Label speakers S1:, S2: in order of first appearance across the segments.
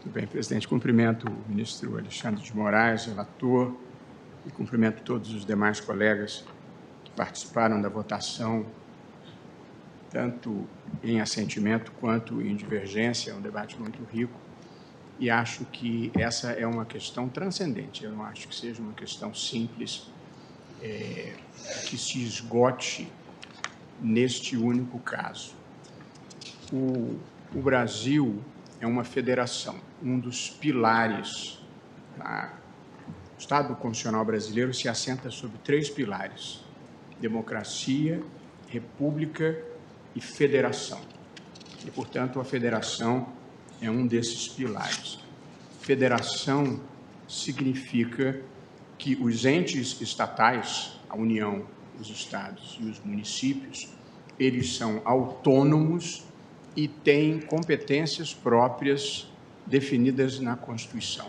S1: Tudo bem, presidente. Cumprimento o ministro Alexandre de Moraes, relator, e cumprimento todos os demais colegas que participaram da votação, tanto em assentimento quanto em divergência. É um debate muito rico e acho que essa é uma questão transcendente. Eu não acho que seja uma questão simples, que se esgote neste único caso. O Brasil é uma federação. Um dos pilares, o Estado Constitucional brasileiro se assenta sobre 3 pilares: democracia, república e federação. E, portanto, a federação é um desses pilares. Federação significa que os entes estatais, a União, os estados e os municípios, eles são autônomos e têm competências próprias definidas na Constituição.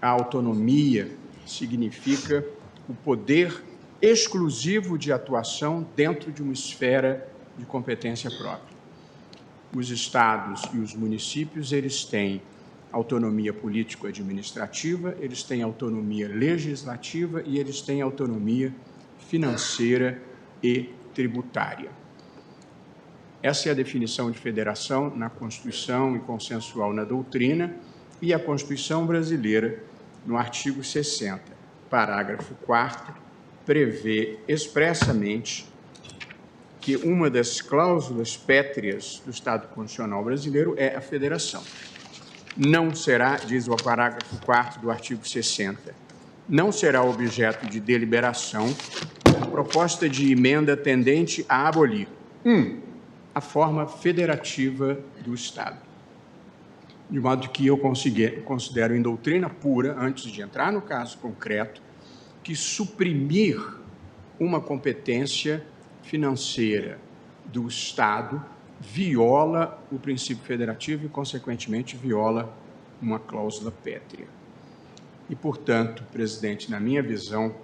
S1: A autonomia significa o poder exclusivo de atuação dentro de uma esfera de competência própria. Os estados e os municípios, eles têm autonomia político-administrativa, eles têm autonomia legislativa e eles têm autonomia financeira e tributária. Essa é a definição de federação na Constituição e consensual na doutrina, e a Constituição brasileira, no artigo 60, parágrafo 4º, prevê expressamente que uma das cláusulas pétreas do Estado Constitucional brasileiro é a federação. Não será, diz o parágrafo 4º do artigo 60, não será objeto de deliberação a proposta de emenda tendente a abolir: 1. A forma federativa do Estado. De modo que eu considero em doutrina pura, antes de entrar no caso concreto, que suprimir uma competência financeira do Estado viola o princípio federativo e, consequentemente, viola uma cláusula pétrea. E, portanto, presidente, na minha visão,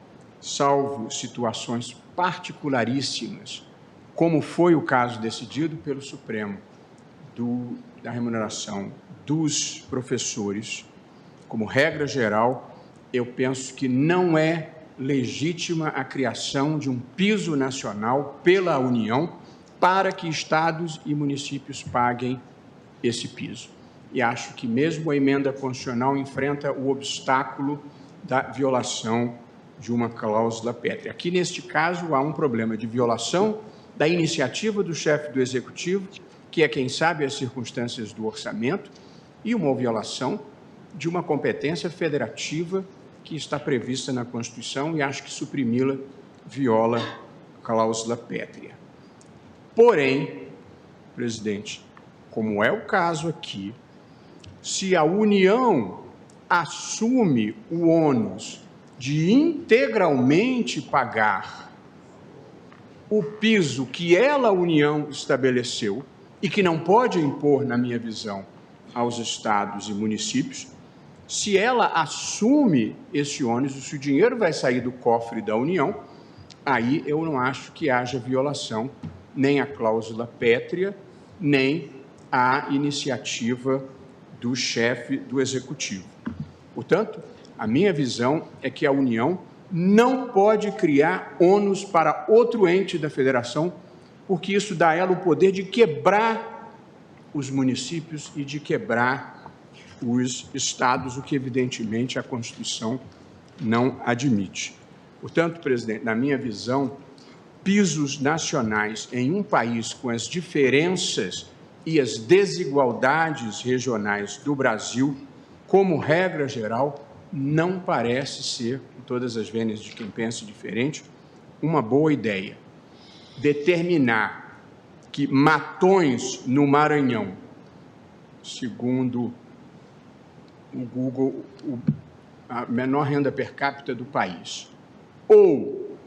S1: salvo situações particularíssimas, como foi o caso decidido pelo Supremo da remuneração dos professores, como regra geral, eu penso que não é legítima a criação de um piso nacional pela União para que estados e municípios paguem esse piso. E acho que mesmo a emenda constitucional enfrenta o obstáculo da violação de uma cláusula pétrea. Aqui, neste caso, há um problema de violação da iniciativa do chefe do Executivo, que é quem sabe as circunstâncias do orçamento, e uma violação de uma competência federativa que está prevista na Constituição, e acho que suprimi-la viola a cláusula pétrea. Porém, presidente, como é o caso aqui, se a União assume o ônus de integralmente pagar o piso que ela, a União, estabeleceu e que não pode impor, na minha visão, aos estados e municípios, se ela assume esse ônus, se o dinheiro vai sair do cofre da União, aí eu não acho que haja violação nem à cláusula pétrea, nem à iniciativa do chefe do Executivo. Portanto, a minha visão é que a União não pode criar ônus para outro ente da federação, porque isso dá a ela o poder de quebrar os municípios e de quebrar os estados, o que, evidentemente, a Constituição não admite. Portanto, presidente, na minha visão, pisos nacionais em um país com as diferenças e as desigualdades regionais do Brasil, como regra geral, não parece ser, com todas as vênias de quem pensa diferente, uma boa ideia. Determinar que Matões, no Maranhão, segundo o Google, a menor renda per capita do país, ou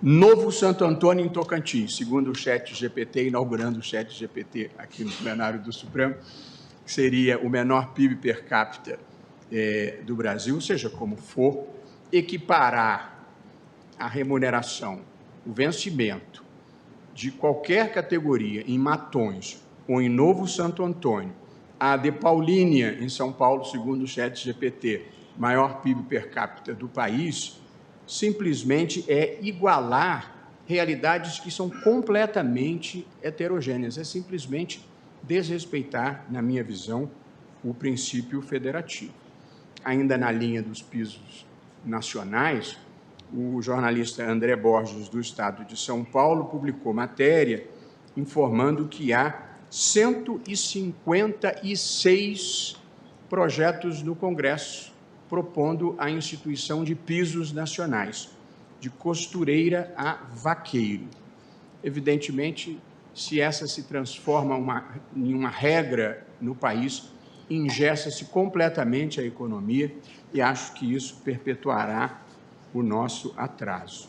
S1: Novo Santo Antônio, em Tocantins, segundo o ChatGPT, inaugurando o ChatGPT aqui no plenário do Supremo, que seria o menor PIB per capita do Brasil, seja como for, equiparar a remuneração, o vencimento de qualquer categoria em Matões ou em Novo Santo Antônio A de Paulínia, em São Paulo, segundo o ChatGPT, maior PIB per capita do país, simplesmente é igualar realidades que são completamente heterogêneas. É simplesmente desrespeitar, na minha visão, o princípio federativo. Ainda na linha dos pisos nacionais, o jornalista André Borges, do Estado de São Paulo, publicou matéria informando que há 156 projetos no Congresso propondo a instituição de pisos nacionais, de costureira a vaqueiro. Evidentemente, se essa se transforma em uma regra no país, engessa-se completamente a economia e acho que isso perpetuará o nosso atraso.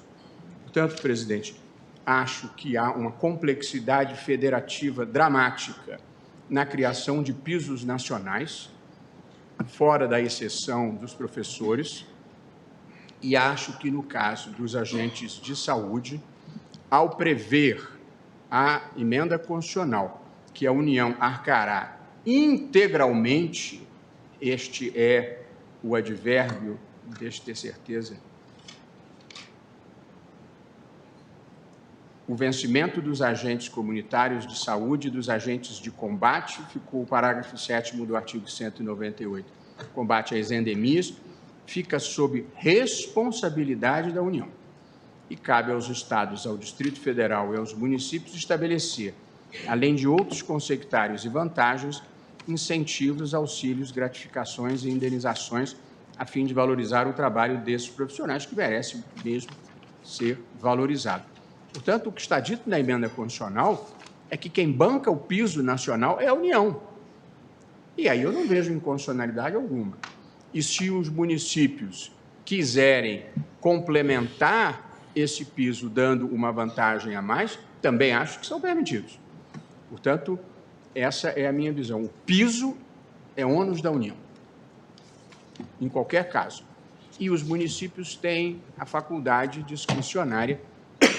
S1: Portanto, presidente, acho que há uma complexidade federativa dramática na criação de pisos nacionais, fora da exceção dos professores, e acho que, no caso dos agentes de saúde, ao prever a emenda constitucional que a União arcará integralmente, este é o advérbio, deixe ter certeza, o vencimento dos agentes comunitários de saúde e dos agentes de combate, ficou o parágrafo 7º do artigo 198. Combate às endemias fica sob responsabilidade da União e cabe aos Estados, ao Distrito Federal e aos municípios estabelecer, além de outros consectários e vantagens, incentivos, auxílios, gratificações e indenizações a fim de valorizar o trabalho desses profissionais que merecem mesmo ser valorizado. Portanto, o que está dito na emenda constitucional é que quem banca o piso nacional é a União. E aí eu não vejo inconstitucionalidade alguma. E se os municípios quiserem complementar esse piso dando uma vantagem a mais, também acho que são permitidos. Portanto, essa é a minha visão. O piso é ônus da União, em qualquer caso. E os municípios têm a faculdade discricionária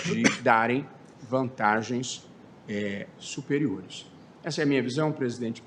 S1: de darem vantagens superiores. Essa é a minha visão, presidente.